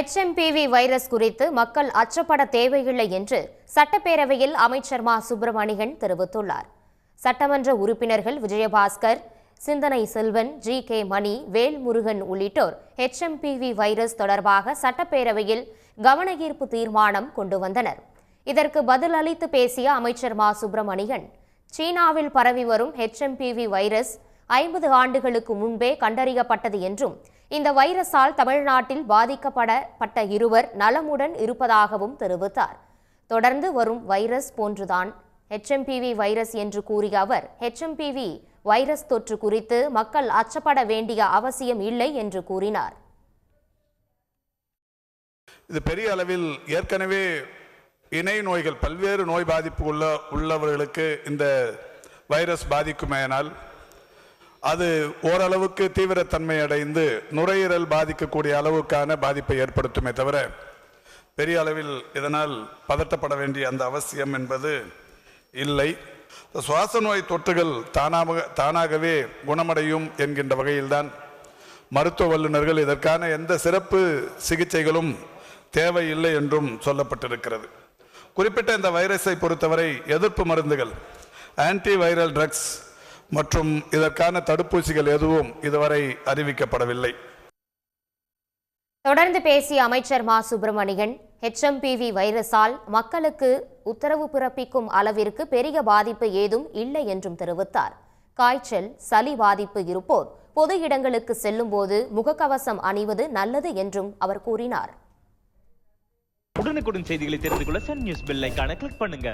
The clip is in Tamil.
HMPV வைரஸ் குறித்து மக்கள் அச்சப்பட தேவையில்லை என்று சட்டப்பேரவையில் அமைச்சர் மா சுப்பிரமணியன் தெரிவித்துள்ளார். சட்டமன்ற உறுப்பினர்கள் விஜயபாஸ்கர், சிந்தனை செல்வன், G.K. மணி, வேல்முருகன் உள்ளிட்டோர் HMPV வைரஸ் தொடர்பாக சட்டப்பேரவையில் கவனஈர்ப்பு தீர்மானம் கொண்டு வந்தனர். இதற்கு பதில் அளித்து பேசிய அமைச்சர் மா சுப்பிரமணியன், சீனாவில் பரவி வரும் HMPV வைரஸ் 50 ஆண்டுகளுக்கு முன்பே கண்டறியப்பட்டது என்றும் இந்த வைரஸால் தமிழ்நாட்டில் பாதிக்கப்பட்ட இருவர் நலமுடன் இருப்பதாகவும் தெரிவித்தார். தொடர்ந்து வரும் வைரஸ் போன்றுதான் HMPV வைரஸ் என்று கூறிய அவர், HMPV வைரஸ் தொற்று குறித்து மக்கள் அச்சப்பட வேண்டிய அவசியம் இல்லை என்று கூறினார். இது பெரிய அளவில் ஏற்கனவே இணை நோய்கள், பல்வேறு நோய் பாதிப்பு உள்ளவர்களுக்கு இந்த வைரஸ் பாதிக்குமேனால் அது ஓரளவுக்கு தீவிரத்தன்மை அடைந்து நுரையீரல் பாதிக்கக்கூடிய அளவுக்கான பாதிப்பை ஏற்படுத்துமே தவிர பெரிய அளவில் இதனால் பதட்டப்பட வேண்டிய அந்த அவசியம் என்பது இல்லை. சுவாச நோய் தொற்றுகள் தானாகவே குணமடையும் என்கின்ற வகையில்தான் மருத்துவ வல்லுநர்கள் இதற்கான எந்த சிறப்பு சிகிச்சைகளும் தேவையில்லை என்றும் சொல்லப்பட்டிருக்கிறது. குறிப்பிட்ட இந்த வைரஸை பொறுத்தவரை எதிர்ப்பு மருந்துகள், ஆன்டி வைரல் ட்ரக்ஸ் மற்றும் இதற்கான தடுப்பூசிகள் எதுவும் இதுவரை அறிவிக்கப்படவில்லை. தொடர்ந்து பேசிய அமைச்சர் மா சுப்பிரமணியன், HMPV வைரஸால் மக்களுக்கு உத்தரவு பிறப்பிக்கும் அளவிற்கு பெரிய பாதிப்பு ஏதும் இல்லை என்றும் தெரிவித்தார். காய்ச்சல், சளி பாதிப்பு இருப்போர் பொது இடங்களுக்கு செல்லும் போது முகக்கவசம் அணிவது நல்லது என்றும் அவர் கூறினார். உடனுக்குடன் செய்திகளை தெரிந்து கொள்ள சன் நியூஸ் பெல் ஐகானை கிளிக் பண்ணுங்க.